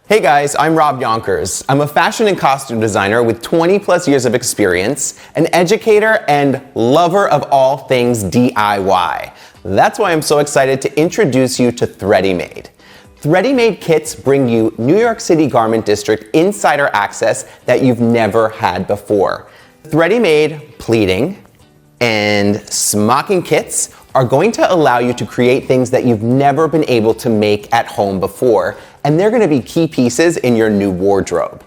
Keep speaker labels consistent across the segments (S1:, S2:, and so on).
S1: Hey guys, I'm Rob Younkers. I'm a fashion and costume designer with 20 plus years of experience, an educator and lover of all things DIY. That's why I'm so excited to introduce you to Threadymade. Threadymade kits bring you New York City Garment District insider access that you've never had before. Threadymade pleating and smocking kits are going to allow you to create things that you've never been able to make at home before, and they're going to be key pieces in your new wardrobe.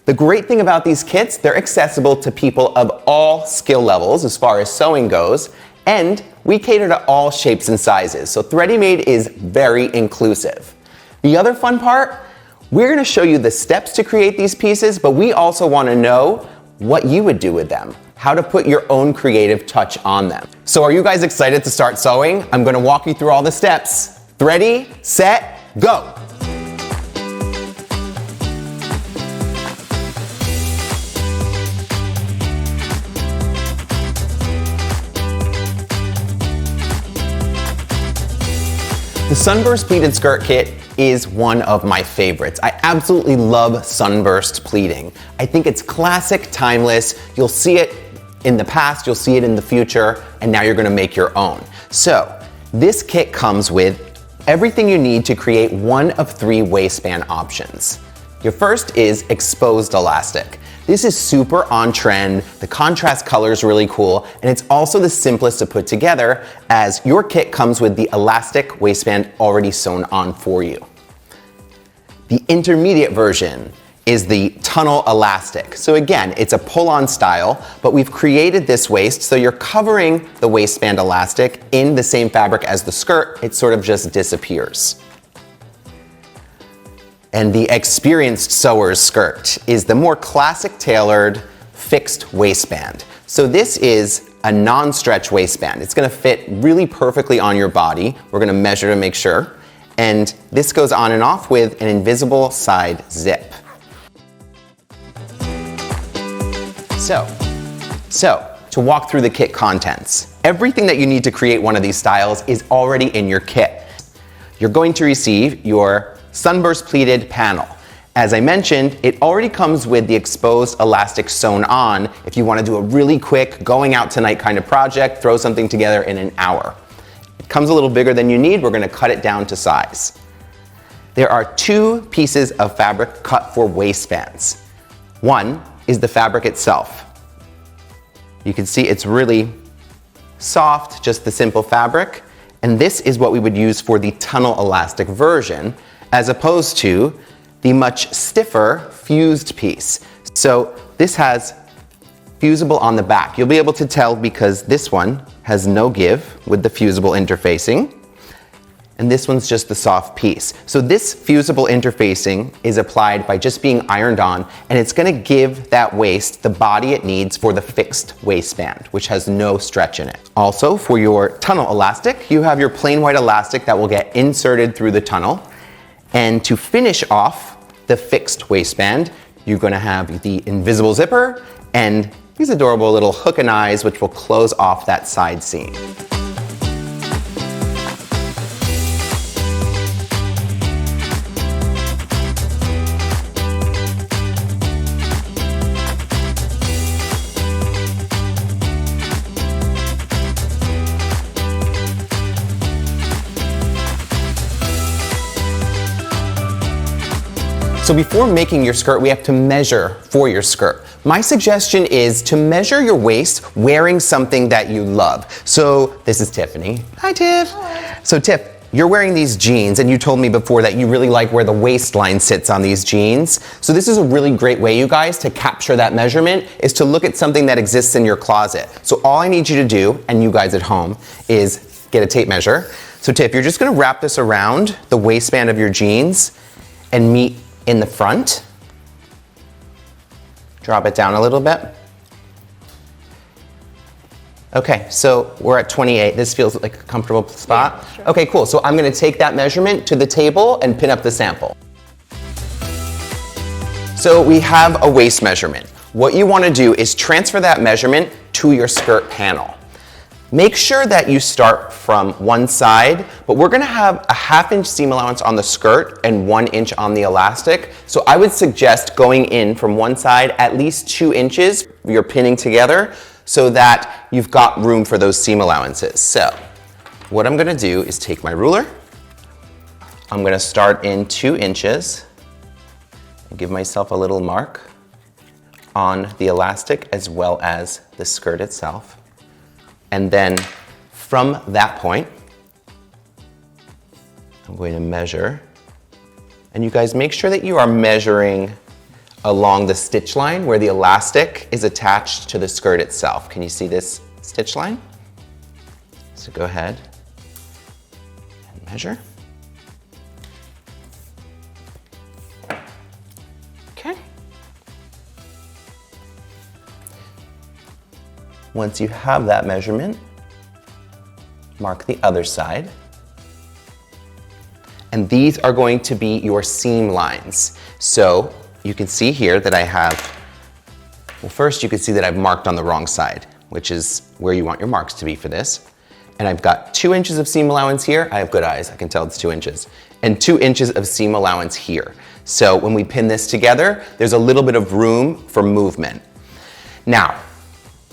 S1: The great thing about these kits, they're accessible to people of all skill levels as far as sewing goes, and we cater to all shapes and sizes, so Threadymade is very inclusive. The other fun part, we're going to show you the steps to create these pieces, but we also want to know what you would do with them, how to put your own creative touch on them. So are you guys excited to start sewing? I'm going to walk you through all the steps. Ready, set, go! The Sunburst Pleated Skirt Kit is one of my favorites. I absolutely love sunburst pleating. I think it's classic, timeless. You'll see it in the past, you'll see it in the future, and now you're gonna make your own. So, this kit comes with everything you need to create one of 3 waistband options. Your first is exposed elastic. This is super on trend, the contrast color is really cool, and it's also the simplest to put together as your kit comes with the elastic waistband already sewn on for you. The intermediate version is the tunnel elastic. So again, it's a pull-on style, but we've created this waist so you're covering the waistband elastic in the same fabric as the skirt, it sort of just disappears. And the experienced sewer's skirt is the more classic tailored fixed waistband. So this is a non-stretch waistband. It's gonna fit really perfectly on your body. We're gonna measure to make sure. And this goes on and off with an invisible side zip. So to walk through the kit contents, everything that you need to create one of these styles is already in your kit. You're going to receive your Sunburst Pleated panel. As I mentioned, it already comes with the exposed elastic sewn on if you want to do a really quick going out tonight kind of project, throw something together in an hour. It comes a little bigger than you need, we're going to cut it down to size. There are 2 pieces of fabric cut for waistbands. One is the fabric itself. You can see it's really soft, just the simple fabric, and this is what we would use for the tunnel elastic version, as opposed to the much stiffer fused piece. So this has fusible on the back. You'll be able to tell because this one has no give with the fusible interfacing, and this one's just the soft piece. So this fusible interfacing is applied by just being ironed on, and it's gonna give that waist the body it needs for the fixed waistband, which has no stretch in it. Also, for your tunnel elastic, you have your plain white elastic that will get inserted through the tunnel. And to finish off the fixed waistband, you're gonna have the invisible zipper and these adorable little hook and eyes which will close off that side seam. So before making your skirt, we have to measure for your skirt. My suggestion is to measure your waist wearing something that you love. So this is Tiffany. Hi, Tiff. Hi. So Tiff, you're wearing these jeans, and you told me before that you really like where the waistline sits on these jeans. So this is a really great way, you guys, to capture that measurement, is to look at something that exists in your closet. So all I need you to do, and you guys at home, is get a tape measure. So Tiff, you're just gonna wrap this around the waistband of your jeans and meet in the front. Drop it down a little bit. Okay, so we're at 28. This feels like a comfortable spot. Yeah, sure. Okay, cool. So I'm gonna take that measurement to the table and pin up the sample. So we have a waist measurement. What you wanna do is transfer that measurement to your skirt panel. Make sure that you start from one side, but we're gonna have a 1/2 inch seam allowance on the skirt and 1 inch on the elastic. So I would suggest going in from one side at least 2 inches, you're pinning together, so that you've got room for those seam allowances. So what I'm gonna do is take my ruler, I'm gonna start in 2 inches, and give myself a little mark on the elastic as well as the skirt itself. And then from that point, I'm going to measure. And you guys make sure that you are measuring along the stitch line where the elastic is attached to the skirt itself. Can you see this stitch line? So go ahead and measure. Okay. Once you have that measurement, mark the other side. And these are going to be your seam lines. So you can see here that I have, well, first you can see that I've marked on the wrong side, which is where you want your marks to be for this. And I've got 2 inches of seam allowance here. I have good eyes, I can tell it's 2 inches. And 2 inches of seam allowance here. So when we pin this together, there's a little bit of room for movement. Now,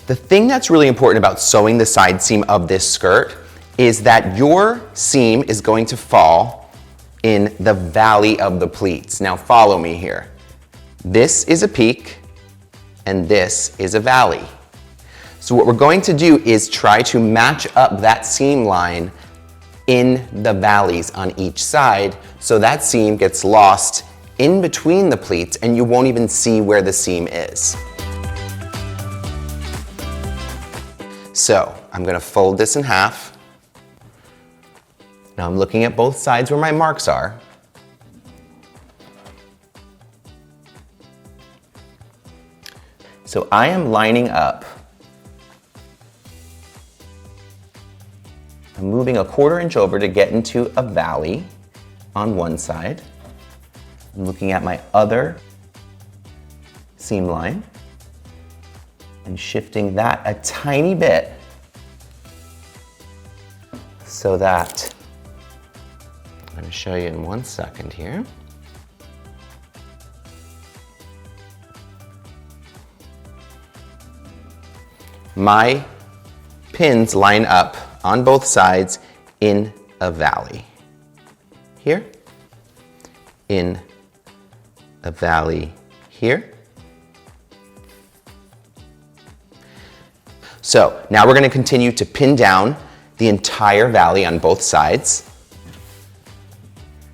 S1: the thing that's really important about sewing the side seam of this skirt is that your seam is going to fall in the valley of the pleats. Now follow me here. This is a peak and this is a valley. So what we're going to do is try to match up that seam line in the valleys on each side so that seam gets lost in between the pleats and you won't even see where the seam is. So I'm gonna fold this in half. Now I'm looking at both sides where my marks are. So I am lining up. I'm moving a 1/4 inch over to get into a valley on one side. I'm looking at my other seam line and shifting that a tiny bit so that, I'm going to show you in 1 second here. My pins line up on both sides in a valley. Here, in a valley here. So now we're going to continue to pin down the entire valley on both sides.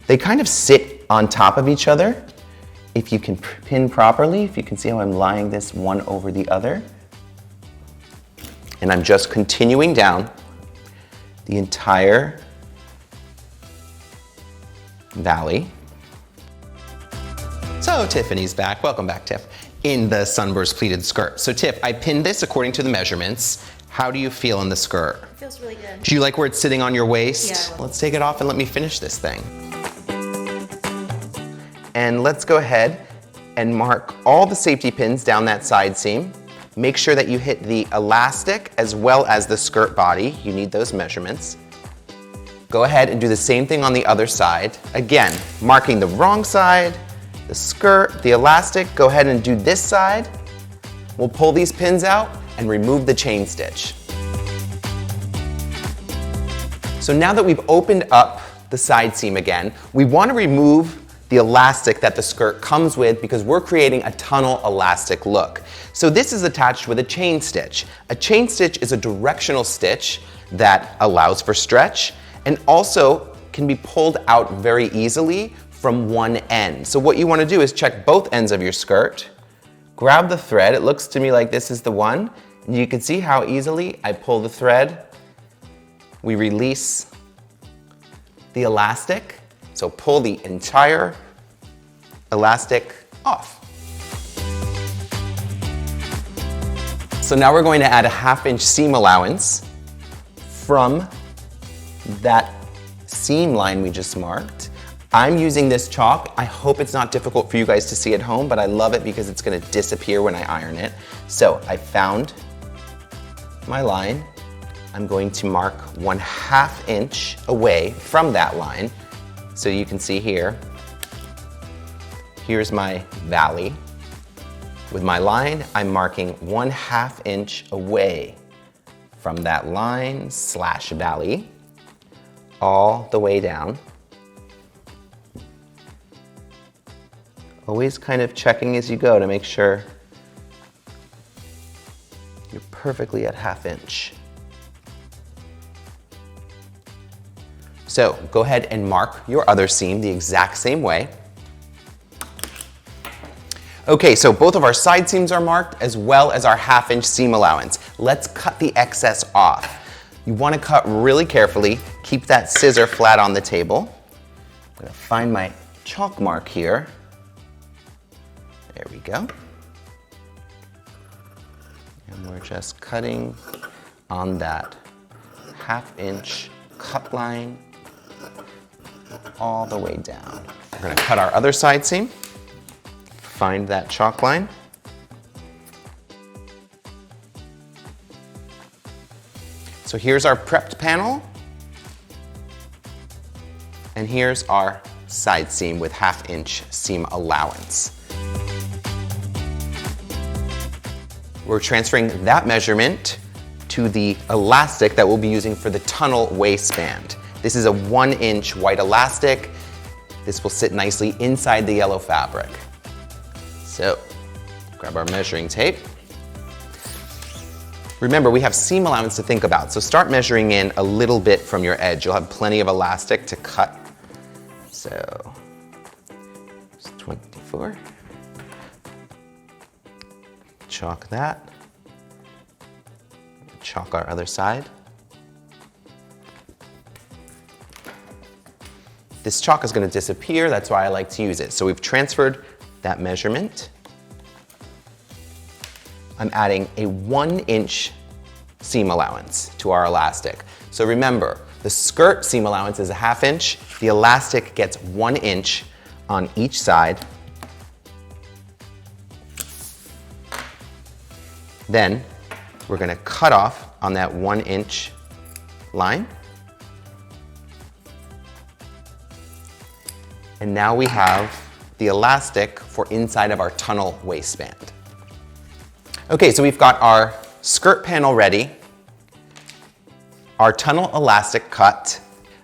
S1: They kind of sit on top of each other. If you can pin properly, if you can see how I'm lying this one over the other. And I'm just continuing down the entire valley. So Tiffany's back. Welcome back, Tiff, in the Sunburst Pleated skirt. So Tiff, I pinned this according to the measurements. How do you feel in the skirt?
S2: It feels really good.
S1: Do you like where it's sitting on your waist?
S2: Yeah.
S1: Let's take it off and let me finish this thing. And let's go ahead and mark all the safety pins down that side seam. Make sure that you hit the elastic as well as the skirt body. You need those measurements. Go ahead and do the same thing on the other side. Again, marking the wrong side, the skirt, the elastic. Go ahead and do this side. We'll pull these pins out and remove the chain stitch. So now that we've opened up the side seam again, we want to remove the elastic that the skirt comes with because we're creating a tunnel elastic look. So this is attached with a chain stitch. A chain stitch is a directional stitch that allows for stretch and also can be pulled out very easily from one end. So what you want to do is check both ends of your skirt, grab the thread. It looks to me like this is the one. And you can see how easily I pull the thread. We release the elastic. So pull the entire elastic off. So now we're going to add a 1/2 inch seam allowance from that seam line we just marked. I'm using this chalk. I hope it's not difficult for you guys to see at home, but I love it because it's going to disappear when I iron it. So I found my line. I'm going to mark 1/2 inch away from that line. So you can see here, here's my valley. With my line, I'm marking 1/2 inch away from that line / valley, all the way down. Always kind of checking as you go to make sure you're perfectly at 1/2 inch. So go ahead and mark your other seam the exact same way. Okay, so both of our side seams are marked as well as our 1/2 inch seam allowance. Let's cut the excess off. You want to cut really carefully. Keep that scissor flat on the table. I'm going to find my chalk mark here. There we go. And we're just cutting on that 1/2 inch cut line all the way down. We're going to cut our other side seam. Find that chalk line. So here's our prepped panel. And here's our side seam with 1/2 inch seam allowance. We're transferring that measurement to the elastic that we'll be using for the tunnel waistband. This is a 1 inch white elastic. This will sit nicely inside the yellow fabric. So, grab our measuring tape. Remember, we have seam allowance to think about, so start measuring in a little bit from your edge. You'll have plenty of elastic to cut. So, it's 24. Chalk that. Chalk our other side. This chalk is going to disappear, that's why I like to use it. So we've transferred that measurement. I'm adding a 1 inch seam allowance to our elastic. So remember, the skirt seam allowance is a 1/2 inch. The elastic gets 1 inch on each side. Then we're going to cut off on that 1 inch line. And now we have the elastic for inside of our tunnel waistband. Okay, so we've got our skirt panel ready, our tunnel elastic cut.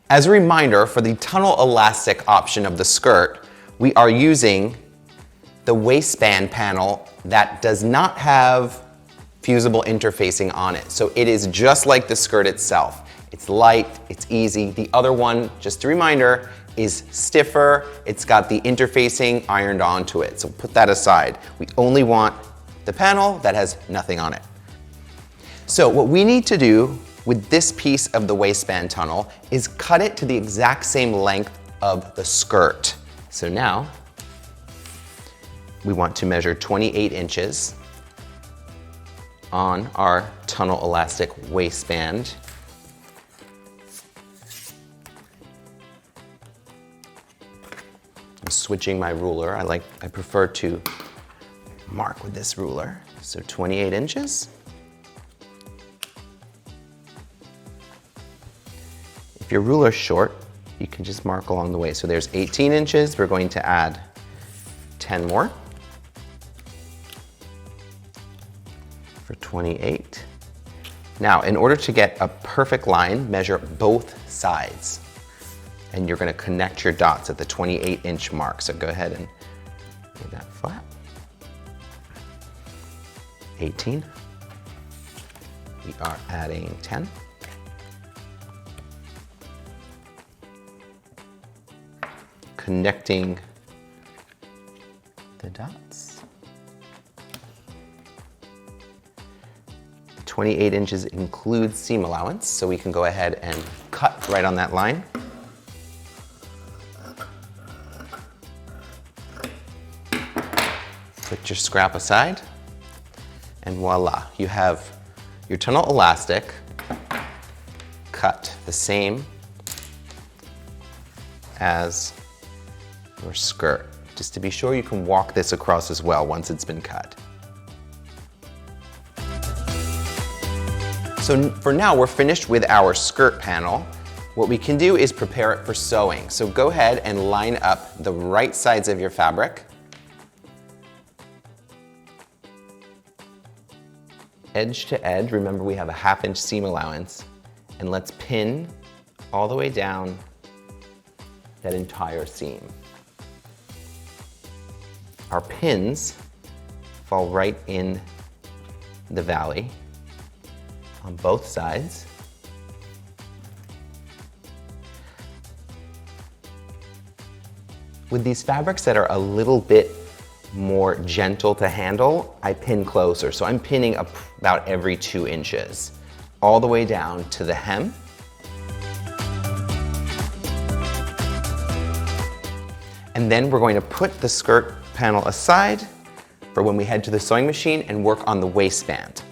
S1: As a reminder, for the tunnel elastic option of the skirt, we are using the waistband panel that does not have fusible interfacing on it. So it is just like the skirt itself. It's light, it's easy. The other one, just a reminder, is stiffer. It's got the interfacing ironed onto it. So put that aside. We only want the panel that has nothing on it. So what we need to do with this piece of the waistband tunnel is cut it to the exact same length of the skirt. So now we want to measure 28 inches on our tunnel elastic waistband. I'm switching my ruler. I prefer to mark with this ruler. So 28 inches. If your ruler's short, you can just mark along the way. So there's 18 inches. We're going to add 10 more for 28. Now, in order to get a perfect line, measure both sides. And you're going to connect your dots at the 28-inch mark. So go ahead and lay that flat. 18. We are adding 10. Connecting the dots. The 28 inches includes seam allowance, so we can go ahead and cut right on that line. Put your scrap aside, and voila, you have your tunnel elastic cut the same as your skirt. Just to be sure, you can walk this across as well once it's been cut. So for now, we're finished with our skirt panel. What we can do is prepare it for sewing. So go ahead and line up the right sides of your fabric. Edge to edge, remember we have a 1/2 inch seam allowance. And let's pin all the way down that entire seam. Our pins fall right in the valley on both sides. With these fabrics that are a little bit more gentle to handle, I pin closer. So I'm pinning about every 2 inches, all the way down to the hem. And then we're going to put the skirt panel aside for when we head to the sewing machine and work on the waistband.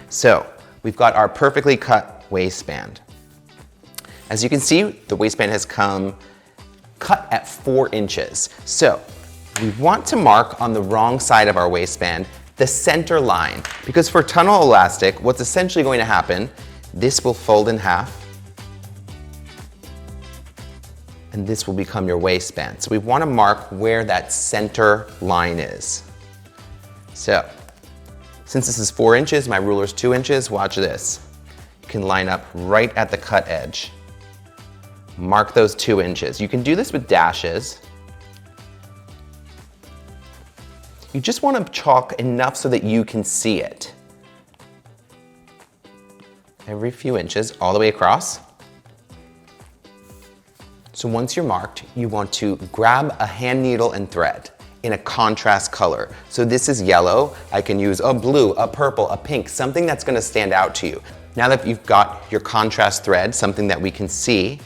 S1: So we've got our perfectly cut waistband. As you can see, the waistband has come cut at 4 inches. So we want to mark on the wrong side of our waistband the center line, because for tunnel elastic, what's essentially going to happen, this will fold in half and this will become your waistband. So we want to mark where that center line is. So since this is 4 inches, my ruler's 2 inches, watch this. You can line up right at the cut edge. Mark those 2 inches. You can do this with dashes. You just want to chalk enough so that you can see it. Every few inches, all the way across. So once you're marked, you want to grab a hand needle and thread in a contrast color. So this is yellow. I can use a blue, a purple, a pink, something that's going to stand out to you. Now that you've got your contrast thread, something that we can see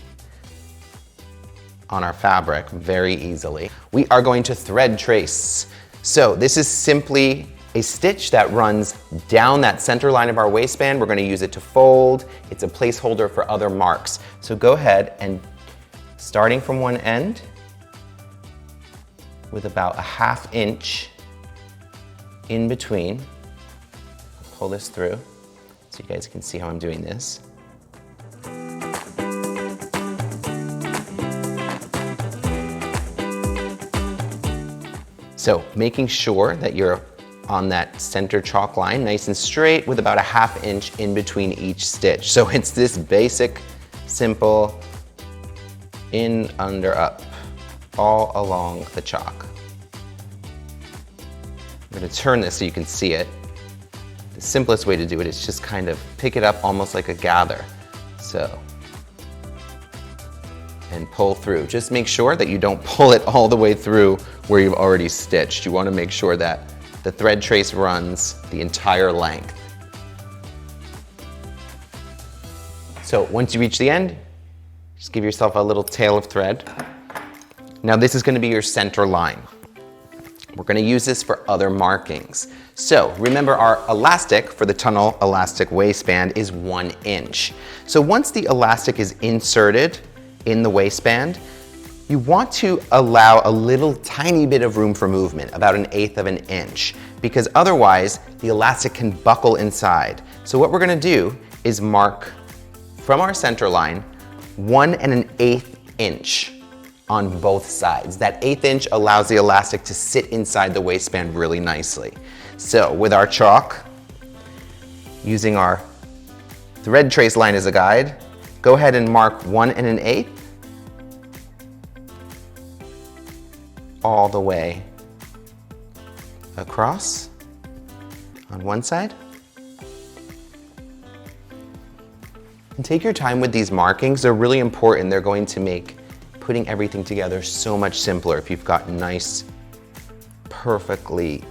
S1: on our fabric very easily, we are going to thread trace. So this is simply a stitch that runs down that center line of our waistband. We're going to use it to fold. It's a placeholder for other marks. So go ahead and starting from one end with about a 1/2 inch in between, I'll pull this through so you guys can see how I'm doing this. So making sure that you're on that center chalk line, nice and straight, with about a 1/2 inch in between each stitch. So it's this basic, simple, in, under, up, all along the chalk. I'm going to turn this so you can see it. The simplest way to do it is just kind of pick it up almost like a gather. So, and pull through. Just make sure that you don't pull it all the way through where you've already stitched. You want to make sure that the thread trace runs the entire length. So once you reach the end, just give yourself a little tail of thread. Now this is going to be your center line. We're going to use this for other markings. So remember, our elastic for the tunnel elastic waistband is 1 inch. So once the elastic is inserted in the waistband, you want to allow a little tiny bit of room for movement, about 1/8 of an inch, because otherwise the elastic can buckle inside. So what we're going to do is mark from our center line 1 1/8 inch on both sides. That 1/8 inch allows the elastic to sit inside the waistband really nicely. So with our chalk, using our thread trace line as a guide, go ahead and mark 1 1/8 all the way across on one side. And take your time with these markings. They're really important. They're going to make putting everything together so much simpler if you've got nice, perfectly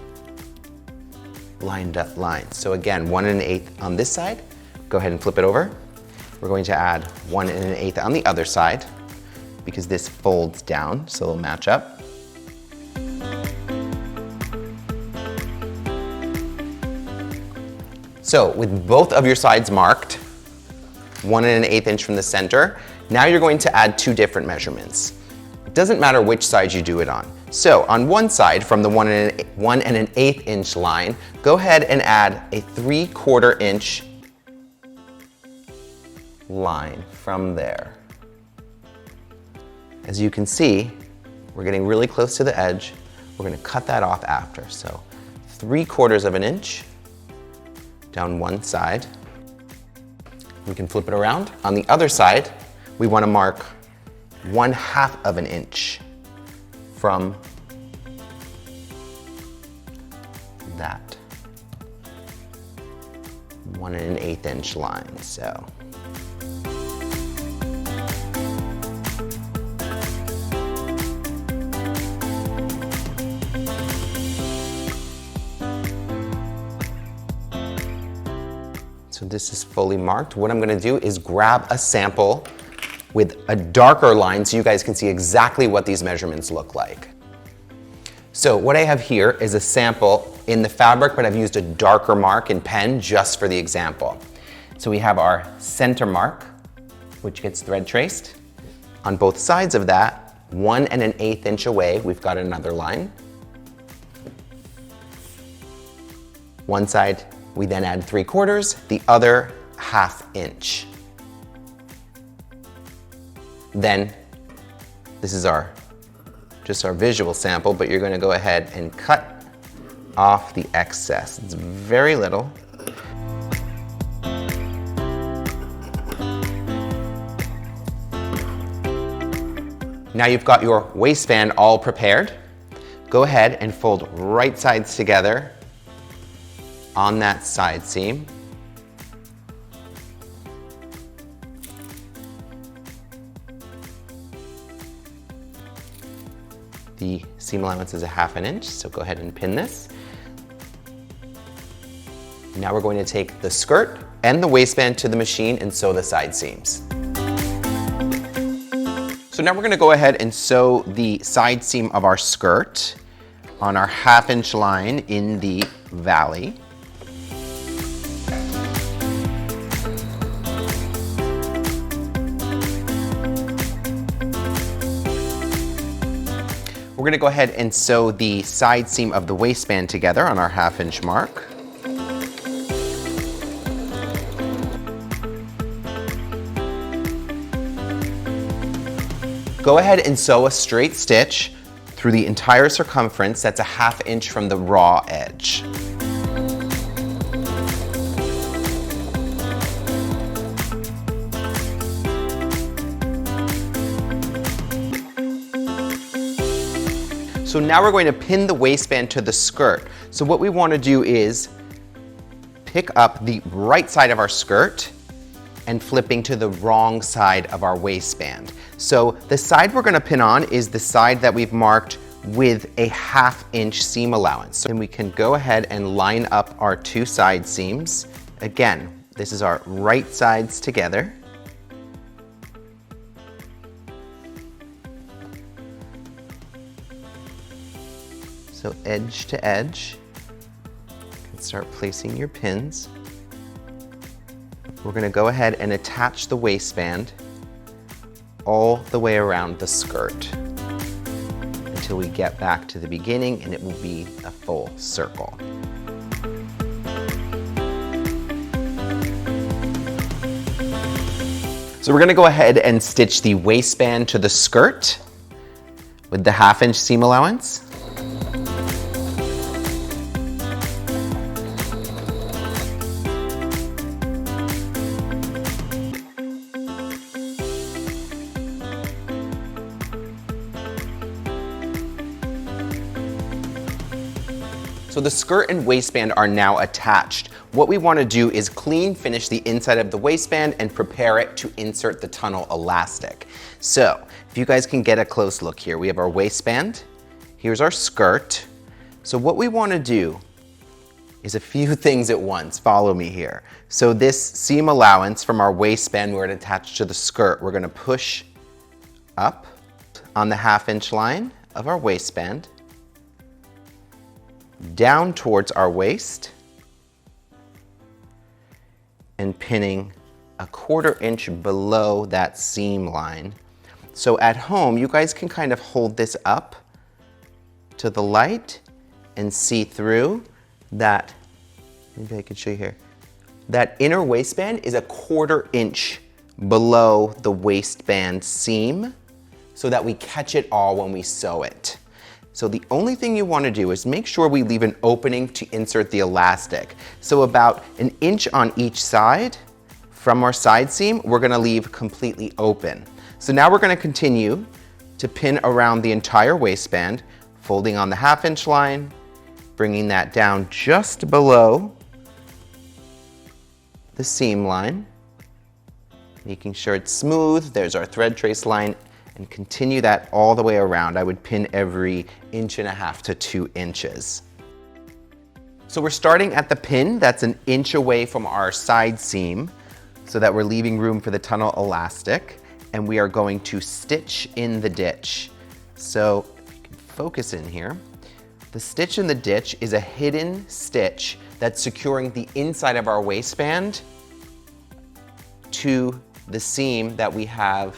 S1: lined up lines. So again, 1 1/8 on this side. Go ahead and flip it over. We're going to add 1 1/8 on the other side because this folds down, so they'll match up. So with both of your sides marked, 1 1/8 inch from the center, now you're going to add 2 different measurements. It doesn't matter which side you do it on. So on one side, from the 1 1/8 inch line, go ahead and add a 3/4 inch line from there. As you can see, we're getting really close to the edge. We're going to cut that off after. So 3/4 of an inch down one side. We can flip it around. On the other side, we want to mark 1/2 of an inch from that 1 1/8 inch line. So this is fully marked. What I'm going to do is grab a sample with a darker line so you guys can see exactly what these measurements look like. So what I have here is a sample in the fabric, but I've used a darker mark in pen just for the example. So we have our center mark, which gets thread traced. On both sides of that, 1 1/8 inch away, we've got another line. One side, we then add 3/4, the other 1/2 inch. Then, this is just our visual sample, but you're going to go ahead and cut off the excess. It's very little. Now you've got your waistband all prepared. Go ahead and fold right sides together on that side seam. The seam allowance is a 1/2 inch, so go ahead and pin this. Now we're going to take the skirt and the waistband to the machine and sew the side seams. So now we're going to go ahead and sew the side seam of our skirt on our 1/2 inch line in the valley. We're going to go ahead and sew the side seam of the waistband together on our 1/2 inch mark. Go ahead and sew a straight stitch through the entire circumference that's a 1/2 inch from the raw edge. So now we're going to pin the waistband to the skirt. So what we want to do is pick up the right side of our skirt and flipping to the wrong side of our waistband. So the side we're going to pin on is the side that we've marked with a 1/2 inch seam allowance. So we can go ahead and line up our two side seams. Again, this is our right sides together. So edge to edge, you can start placing your pins. We're going to go ahead and attach the waistband all the way around the skirt until we get back to the beginning, and it will be a full circle. So we're going to go ahead and stitch the waistband to the skirt with the 1/2 inch seam allowance. So the skirt and waistband are now attached. What we want to do is clean finish the inside of the waistband and prepare it to insert the tunnel elastic. So if you guys can get a close look here, we have our waistband, here's our skirt. So what we want to do is a few things at once. Follow me here. So this seam allowance from our waistband, we're going to attach to the skirt. We're going to push up on the 1/2 inch line of our waistband, down towards our waist, and pinning a 1/4 inch below that seam line. So at home, you guys can kind of hold this up to the light and see through that, maybe I could show you here. That inner waistband is a 1/4 inch below the waistband seam so that we catch it all when we sew it. So the only thing you want to do is make sure we leave an opening to insert the elastic. So about 1 inch on each side from our side seam, we're going to leave completely open. So now we're going to continue to pin around the entire waistband, folding on the 1/2 inch line, bringing that down just below the seam line, making sure it's smooth. There's our thread trace line, and continue that all the way around. I would pin every 1.5 to 2 inches. So we're starting at the pin that's 1 inch away from our side seam so that we're leaving room for the tunnel elastic, and we are going to stitch in the ditch. So if you can focus in here, the stitch in the ditch is a hidden stitch that's securing the inside of our waistband to the seam that we have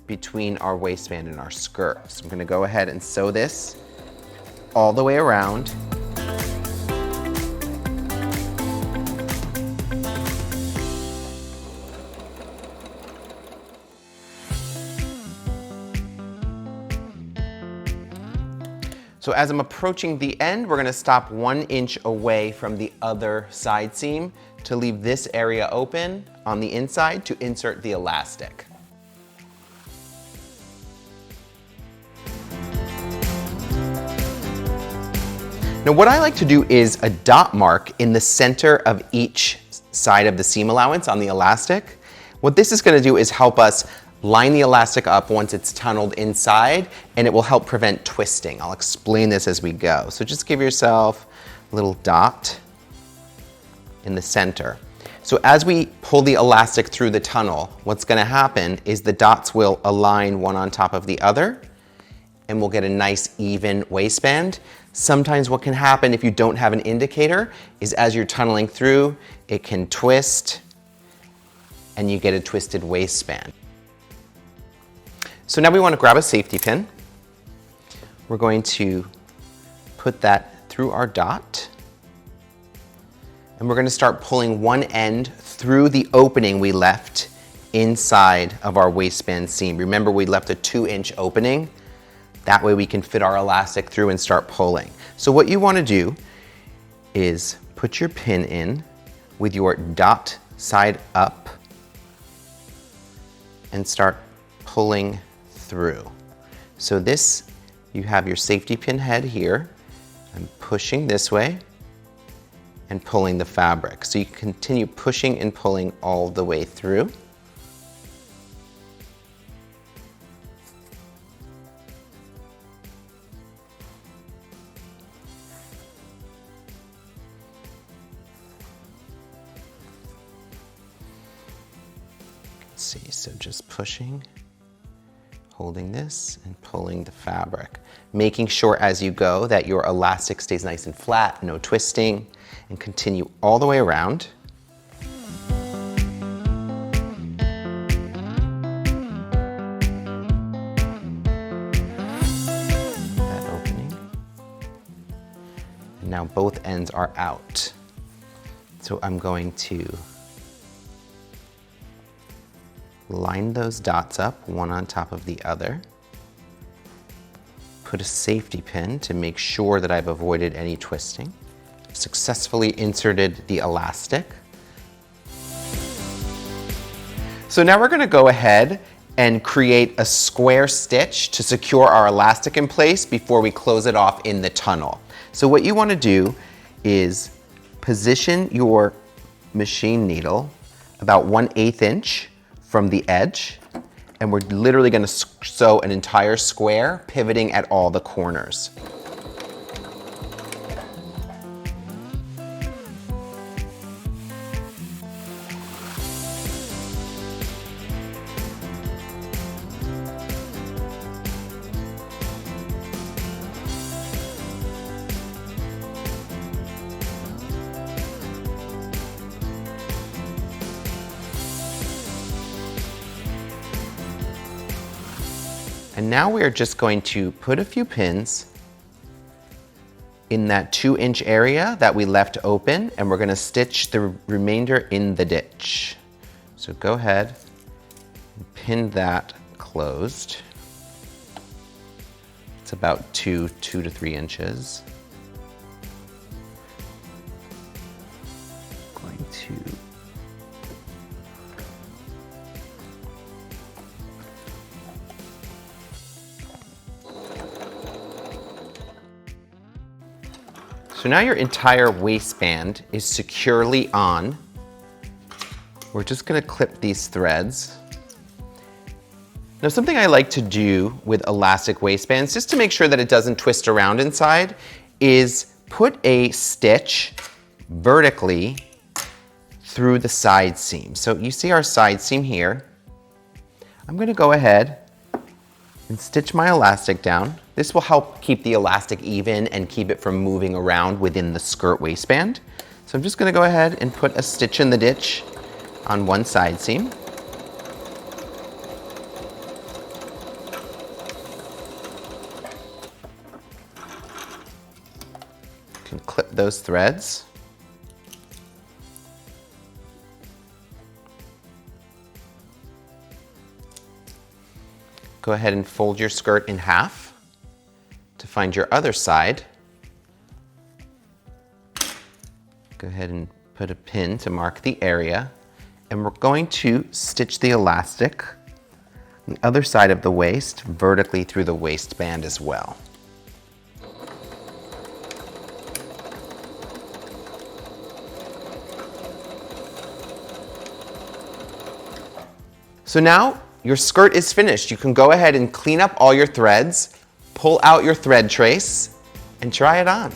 S1: between our waistband and our skirt. So I'm going to go ahead and sew this all the way around. So as I'm approaching the end, we're going to stop 1 inch away from the other side seam to leave this area open on the inside to insert the elastic. Now what I like to do is a dot mark in the center of each side of the seam allowance on the elastic. What this is going to do is help us line the elastic up once it's tunneled inside, and it will help prevent twisting. I'll explain this as we go. So just give yourself a little dot in the center. So as we pull the elastic through the tunnel, what's going to happen is the dots will align one on top of the other, and we'll get a nice even waistband. Sometimes what can happen if you don't have an indicator is as you're tunneling through, it can twist and you get a twisted waistband. So now we want to grab a safety pin. We're going to put that through our dot, and we're going to start pulling one end through the opening we left inside of our waistband seam. Remember, we left a 2 inch opening. That way we can fit our elastic through and start pulling. So what you want to do is put your pin in with your dot side up and start pulling through. So this, you have your safety pin head here. I'm pushing this way and pulling the fabric. So you continue pushing and pulling all the way through. See, so just pushing, holding this, and pulling the fabric. Making sure as you go that your elastic stays nice and flat, no twisting, and continue all the way around. That opening. And now both ends are out. So I'm going to line those dots up, one on top of the other. Put a safety pin to make sure that I've avoided any twisting. Successfully inserted the elastic. So now we're going to go ahead and create a square stitch to secure our elastic in place before we close it off in the tunnel. So what you want to do is position your machine needle about 1/8 inch from the edge, and we're literally going to sew an entire square, pivoting at all the corners. And now we are just going to put a few pins in that 2-inch area that we left open, and we're gonna stitch the remainder in the ditch. So go ahead and pin that closed. It's about 2 to 3 inches. Going to So now your entire waistband is securely on. We're just gonna clip these threads. Now, something I like to do with elastic waistbands, just to make sure that it doesn't twist around inside, is put a stitch vertically through the side seam. So you see our side seam here. I'm gonna go ahead and stitch my elastic down. This will help keep the elastic even and keep it from moving around within the skirt waistband. So I'm just gonna go ahead and put a stitch in the ditch on one side seam. You can clip those threads. Go ahead and fold your skirt in half to find your other side. Go ahead and put a pin to mark the area. And we're going to stitch the elastic on the other side of the waist vertically through the waistband as well. So now your skirt is finished. You can go ahead and clean up all your threads, pull out your thread trace, and try it on.